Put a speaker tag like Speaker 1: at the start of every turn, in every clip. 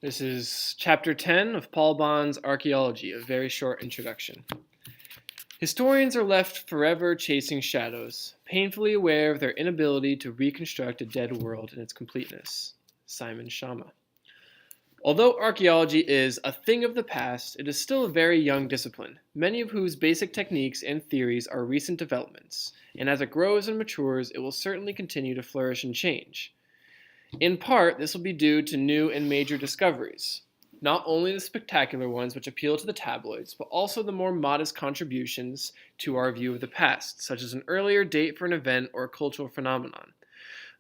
Speaker 1: This is Chapter 10 of Paul Bahn's Archaeology, a very short introduction. Historians are left forever chasing shadows, painfully aware of their inability to reconstruct a dead world in its completeness. Simon Schama. Although archaeology is a thing of the past, it is still a very young discipline, many of whose basic techniques and theories are recent developments, and as it grows and matures, it will certainly continue to flourish and change. In part, this will be due to new and major discoveries, not only the spectacular ones which appeal to the tabloids, but also the more modest contributions to our view of the past, such as an earlier date for an event or a cultural phenomenon.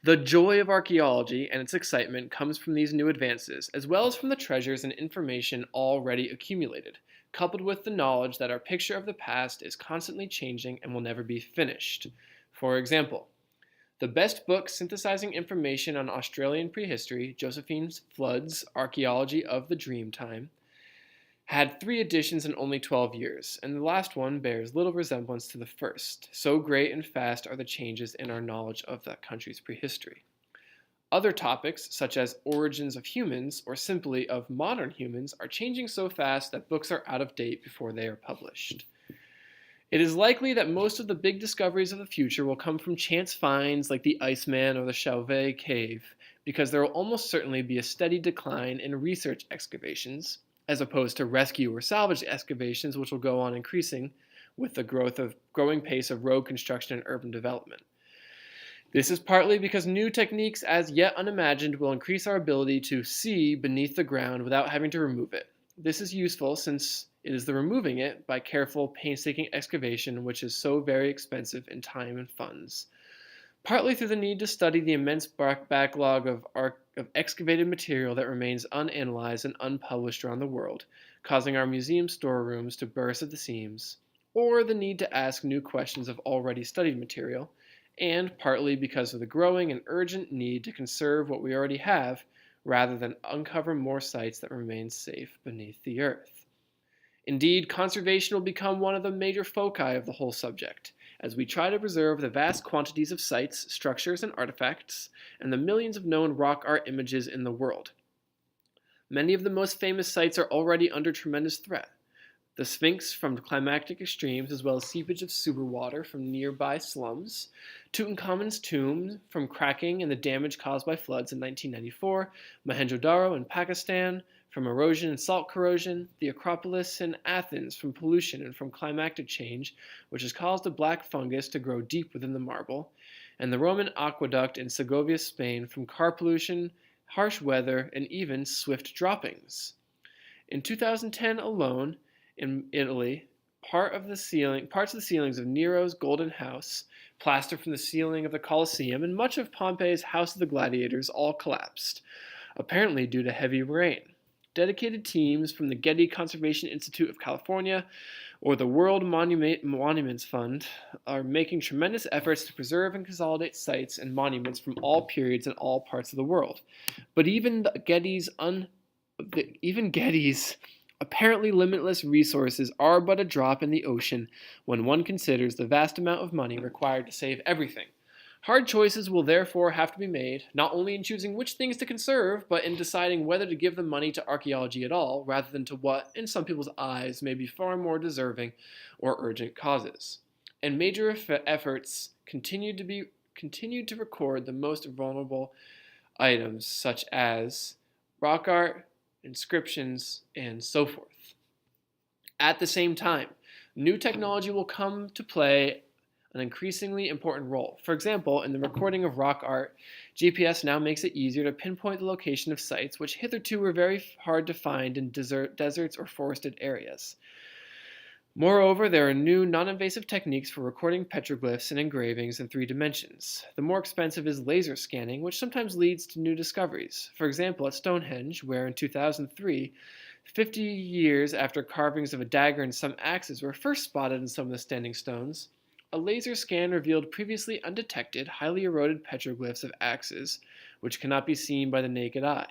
Speaker 1: The joy of archaeology and its excitement comes from these new advances, as well as from the treasures and information already accumulated, coupled with the knowledge that our picture of the past is constantly changing and will never be finished. For example, the best book synthesizing information on Australian prehistory, Josephine Flood's Archaeology of the Dreamtime, had 3 editions in only 12 years, and the last one bears little resemblance to the first. So great and fast are the changes in our knowledge of that country's prehistory. Other topics, such as origins of humans or simply of modern humans, are changing so fast that books are out of date before they are published. It is likely that most of the big discoveries of the future will come from chance finds like the Iceman or the Chauvet Cave, because there will almost certainly be a steady decline in research excavations, as opposed to rescue or salvage excavations, which will go on increasing with the growing pace of road construction and urban development. This is partly because new techniques as yet unimagined will increase our ability to see beneath the ground without having to remove it. This is useful since it is the removing it by careful, painstaking excavation which is so very expensive in time and funds. Partly through the need to study the immense backlog of excavated material that remains unanalyzed and unpublished around the world, causing our museum storerooms to burst at the seams, or the need to ask new questions of already studied material, and partly because of the growing and urgent need to conserve what we already have rather than uncover more sites that remain safe beneath the earth. Indeed, conservation will become one of the major foci of the whole subject, as we try to preserve the vast quantities of sites, structures, and artifacts, and the millions of known rock art images in the world. Many of the most famous sites are already under tremendous threat. The Sphinx from climatic extremes, as well as seepage of sewer water from nearby slums, Tutankhamun's tomb from cracking and the damage caused by floods in 1994, Mohenjo-Daro in Pakistan, from erosion and salt corrosion, the Acropolis in Athens from pollution and from climatic change, which has caused a black fungus to grow deep within the marble, and the Roman aqueduct in Segovia, Spain, from car pollution, harsh weather, and even swift droppings. In 2010 alone, in Italy, parts of the ceilings of Nero's Golden House, plaster from the ceiling of the Colosseum, and much of Pompeii's House of the Gladiators all collapsed, apparently due to heavy rain. Dedicated teams from the Getty Conservation Institute of California or the World Monuments Fund are making tremendous efforts to preserve and consolidate sites and monuments from all periods and all parts of the world. But even Getty's apparently limitless resources are but a drop in the ocean when one considers the vast amount of money required to save everything. Hard choices will therefore have to be made, not only in choosing which things to conserve, but in deciding whether to give the money to archaeology at all, rather than to what, in some people's eyes, may be far more deserving or urgent causes. And major efforts continue to record the most vulnerable items, such as rock art, inscriptions, and so forth. At the same time, new technology will come to play an increasingly important role. For example, in the recording of rock art, GPS now makes it easier to pinpoint the location of sites which hitherto were very hard to find in deserts or forested areas. Moreover, there are new non-invasive techniques for recording petroglyphs and engravings in 3 dimensions. The more expensive is laser scanning, which sometimes leads to new discoveries. For example, at Stonehenge, where in 2003, 50 years after carvings of a dagger and some axes were first spotted in some of the standing stones, a laser scan revealed previously undetected, highly eroded petroglyphs of axes, which cannot be seen by the naked eye.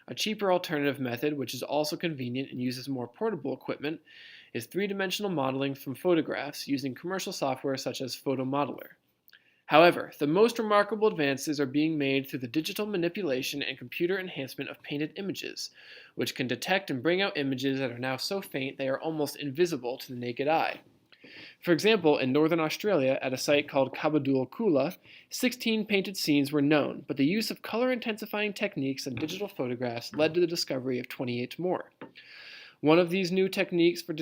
Speaker 1: A cheaper alternative method, which is also convenient and uses more portable equipment, is 3-dimensional modeling from photographs using commercial software such as PhotoModeler. However, the most remarkable advances are being made through the digital manipulation and computer enhancement of painted images, which can detect and bring out images that are now so faint they are almost invisible to the naked eye. For example, in northern Australia, at a site called Kabadul Kula, 16 painted scenes were known, but the use of color intensifying techniques and digital photographs led to the discovery of 28 more. One of these new techniques for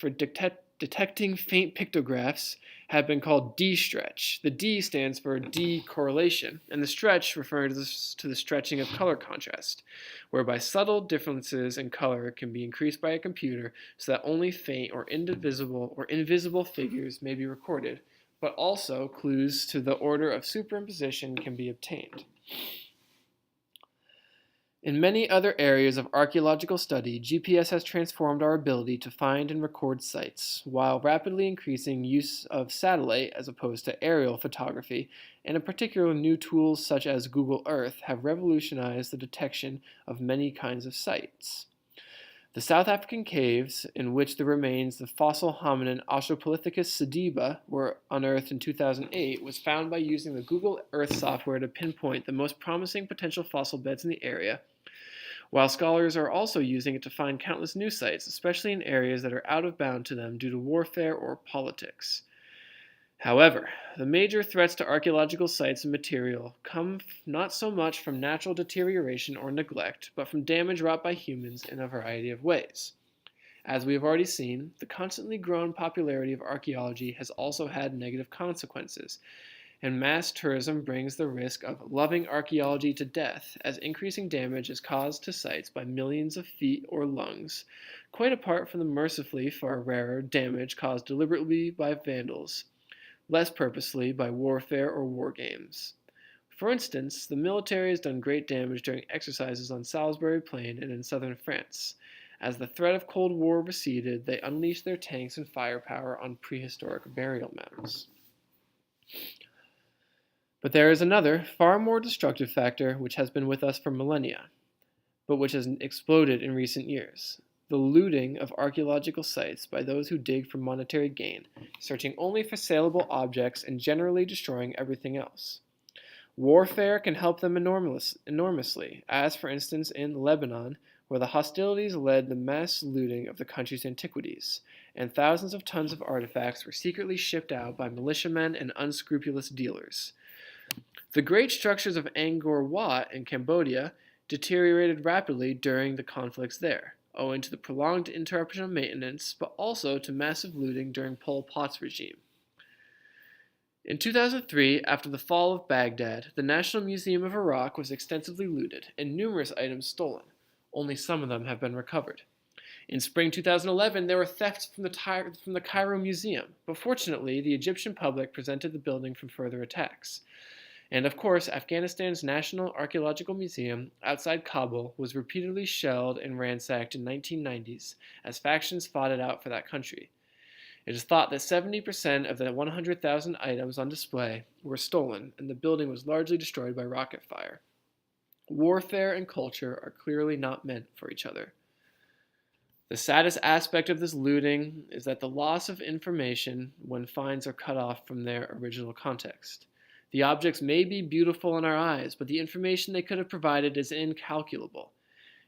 Speaker 1: detecting faint pictographs have been called D-stretch. The D stands for decorrelation, and the stretch refers to the stretching of color contrast, whereby subtle differences in color can be increased by a computer so that only faint or invisible figures may be recorded, but also clues to the order of superimposition can be obtained. In many other areas of archaeological study, GPS has transformed our ability to find and record sites, while rapidly increasing use of satellite as opposed to aerial photography, and in particular new tools such as Google Earth have revolutionized the detection of many kinds of sites. The South African caves, in which the remains of fossil hominin Australopithecus sediba were unearthed in 2008, was found by using the Google Earth software to pinpoint the most promising potential fossil beds in the area, while scholars are also using it to find countless new sites, especially in areas that are out of bound to them due to warfare or politics. However, the major threats to archaeological sites and material come not so much from natural deterioration or neglect, but from damage wrought by humans in a variety of ways. As we have already seen, the constantly growing popularity of archaeology has also had negative consequences, and mass tourism brings the risk of loving archaeology to death, as increasing damage is caused to sites by millions of feet or lungs, quite apart from the mercifully far rarer damage caused deliberately by vandals, less purposely by warfare or war games. For instance, the military has done great damage during exercises on Salisbury Plain and in southern France. As the threat of Cold War receded, they unleashed their tanks and firepower on prehistoric burial mounds. But there is another, far more destructive factor which has been with us for millennia, but which has exploded in recent years: the looting of archaeological sites by those who dig for monetary gain, searching only for saleable objects and generally destroying everything else. Warfare can help them enormously, as for instance in Lebanon, where the hostilities led the mass looting of the country's antiquities, and thousands of tons of artifacts were secretly shipped out by militiamen and unscrupulous dealers. The great structures of Angkor Wat in Cambodia deteriorated rapidly during the conflicts there, owing to the prolonged interruption of maintenance, but also to massive looting during Pol Pot's regime. In 2003, after the fall of Baghdad, the National Museum of Iraq was extensively looted and numerous items stolen. Only some of them have been recovered. In spring 2011, there were thefts from the Cairo Museum, but fortunately, the Egyptian public prevented the building from further attacks. And of course, Afghanistan's National Archaeological Museum outside Kabul was repeatedly shelled and ransacked in the 1990s as factions fought it out for that country. It is thought that 70% of the 100,000 items on display were stolen, and the building was largely destroyed by rocket fire. Warfare and culture are clearly not meant for each other. The saddest aspect of this looting is that the loss of information when finds are cut off from their original context. The objects may be beautiful in our eyes, but the information they could have provided is incalculable.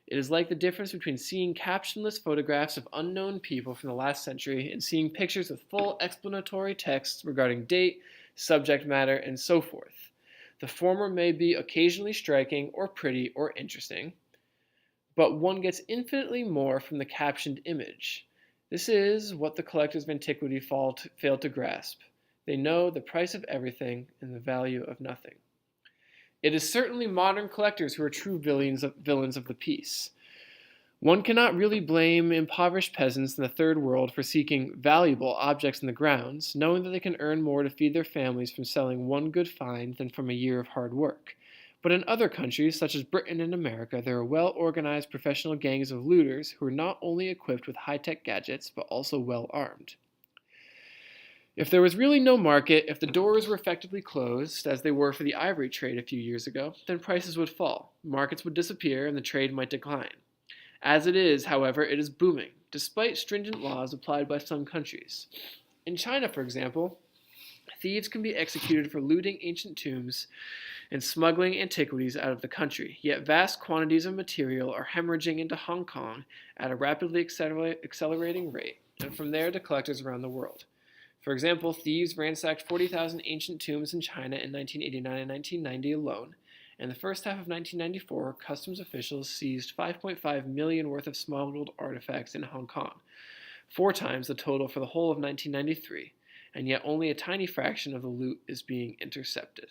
Speaker 1: It is like the difference between seeing captionless photographs of unknown people from the last century and seeing pictures with full explanatory texts regarding date, subject matter, and so forth. The former may be occasionally striking or pretty or interesting, but one gets infinitely more from the captioned image. This is what the collectors of antiquity fail to grasp. They know the price of everything and the value of nothing. It is certainly modern collectors who are true villains of the piece. One cannot really blame impoverished peasants in the third world for seeking valuable objects in the grounds, knowing that they can earn more to feed their families from selling one good find than from a year of hard work. But in other countries, such as Britain and America, there are well-organized professional gangs of looters who are not only equipped with high-tech gadgets, but also well-armed. If there was really no market, if the doors were effectively closed, as they were for the ivory trade a few years ago, then prices would fall, markets would disappear, and the trade might decline. As it is, however, it is booming, despite stringent laws applied by some countries. In China, for example, Thieves can be executed for looting ancient tombs and smuggling antiquities out of the country, yet vast quantities of material are hemorrhaging into Hong Kong at a rapidly accelerating rate, and from there to collectors around the world. For example, thieves ransacked 40,000 ancient tombs in China in 1989 and 1990 alone. In the first half of 1994, customs officials seized 5.5 million worth of smuggled artifacts in Hong Kong, 4 times the total for the whole of 1993, and yet only a tiny fraction of the loot is being intercepted.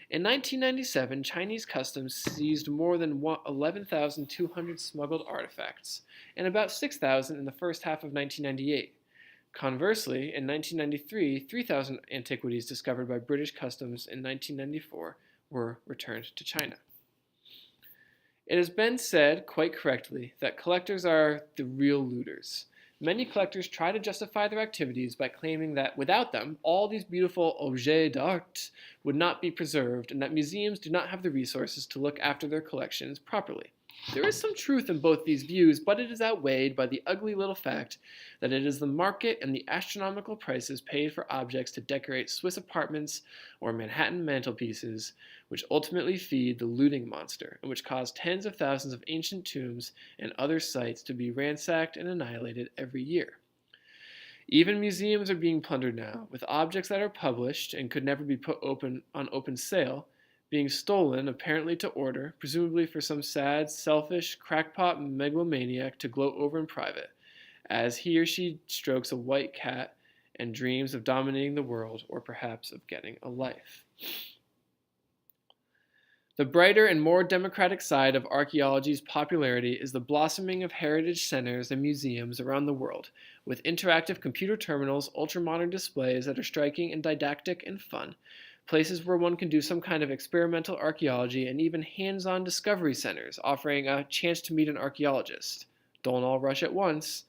Speaker 1: In 1997, Chinese customs seized more than 11,200 smuggled artifacts, and about 6,000 in the first half of 1998. Conversely, in 1993, 3,000 antiquities discovered by British customs in 1994 were returned to China. It has been said, quite correctly, that collectors are the real looters. Many collectors try to justify their activities by claiming that without them, all these beautiful objets d'art would not be preserved and that museums do not have the resources to look after their collections properly. There is some truth in both these views, but it is outweighed by the ugly little fact that it is the market and the astronomical prices paid for objects to decorate Swiss apartments or Manhattan mantelpieces which ultimately feed the looting monster and which cause tens of thousands of ancient tombs and other sites to be ransacked and annihilated every year. Even museums are being plundered now, with objects that are published and could never be put on open sale being stolen, apparently to order, presumably for some sad, selfish, crackpot megalomaniac to gloat over in private, as he or she strokes a white cat and dreams of dominating the world, or perhaps of getting a life. The brighter and more democratic side of archaeology's popularity is the blossoming of heritage centers and museums around the world, with interactive computer terminals, ultra-modern displays that are striking and didactic and fun, places where one can do some kind of experimental archaeology, and even hands-on discovery centers offering a chance to meet an archaeologist. Don't all rush at once.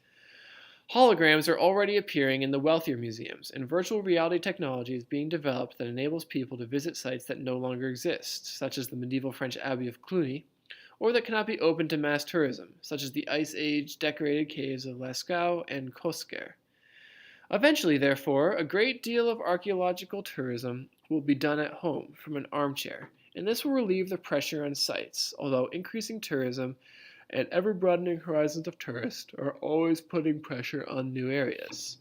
Speaker 1: Holograms are already appearing in the wealthier museums, and virtual reality technology is being developed that enables people to visit sites that no longer exist, such as the medieval French Abbey of Cluny, or that cannot be open to mass tourism, such as the Ice Age decorated caves of Lascaux and Cosquer. Eventually, therefore, a great deal of archaeological tourism will be done at home from an armchair, and this will relieve the pressure on sites, although increasing tourism and ever-broadening horizons of tourists are always putting pressure on new areas.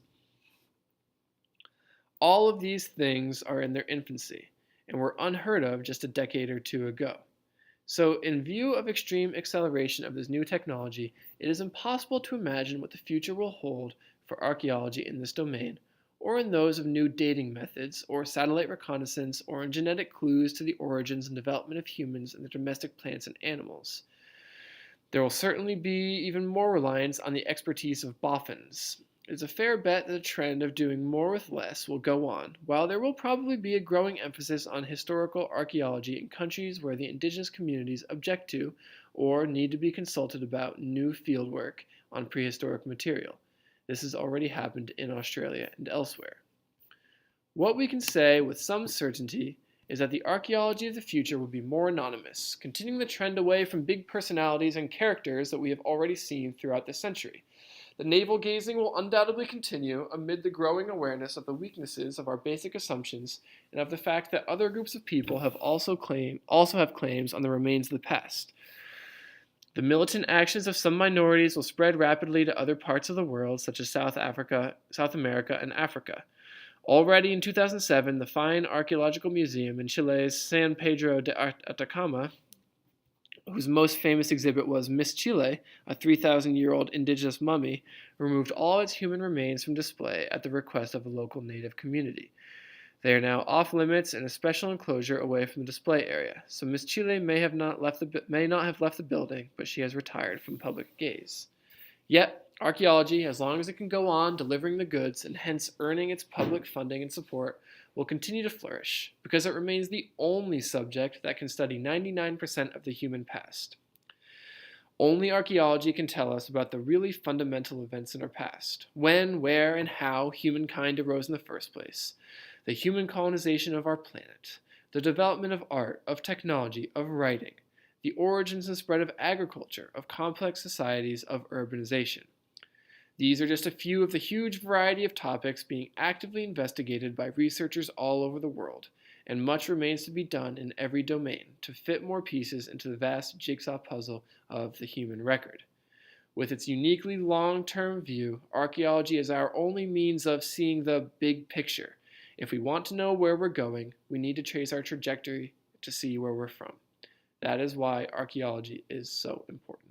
Speaker 1: All of these things are in their infancy, and were unheard of just a decade or two ago. So, in view of extreme acceleration of this new technology, it is impossible to imagine what the future will hold for archaeology in this domain, or in those of new dating methods, or satellite reconnaissance, or in genetic clues to the origins and development of humans and the domestic plants and animals. There will certainly be even more reliance on the expertise of boffins. It is a fair bet that the trend of doing more with less will go on, while there will probably be a growing emphasis on historical archaeology in countries where the indigenous communities object to or need to be consulted about new fieldwork on prehistoric material. This has already happened in Australia and elsewhere. What we can say with some certainty is that the archaeology of the future will be more anonymous, continuing the trend away from big personalities and characters that we have already seen throughout the century. The navel-gazing will undoubtedly continue amid the growing awareness of the weaknesses of our basic assumptions and of the fact that other groups of people have also have claims on the remains of the past. The militant actions of some minorities will spread rapidly to other parts of the world, such as South America, and Africa. Already in 2007, the Fine Archaeological Museum in Chile's San Pedro de Atacama, whose most famous exhibit was Miss Chile, a 3,000-year-old indigenous mummy, removed all its human remains from display at the request of a local native community. They are now off limits in a special enclosure away from the display area, so Miss Chile may not have left the building, but she has retired from public gaze. Yet, archaeology, as long as it can go on delivering the goods and hence earning its public funding and support, will continue to flourish, because it remains the only subject that can study 99% of the human past. Only archaeology can tell us about the really fundamental events in our past, when, where, and how humankind arose in the first place, the human colonization of our planet, the development of art, of technology, of writing, the origins and spread of agriculture, of complex societies, of urbanization. These are just a few of the huge variety of topics being actively investigated by researchers all over the world, and much remains to be done in every domain to fit more pieces into the vast jigsaw puzzle of the human record. With its uniquely long-term view, archaeology is our only means of seeing the big picture. If we want to know where we're going, we need to trace our trajectory to see where we're from. That is why archaeology is so important.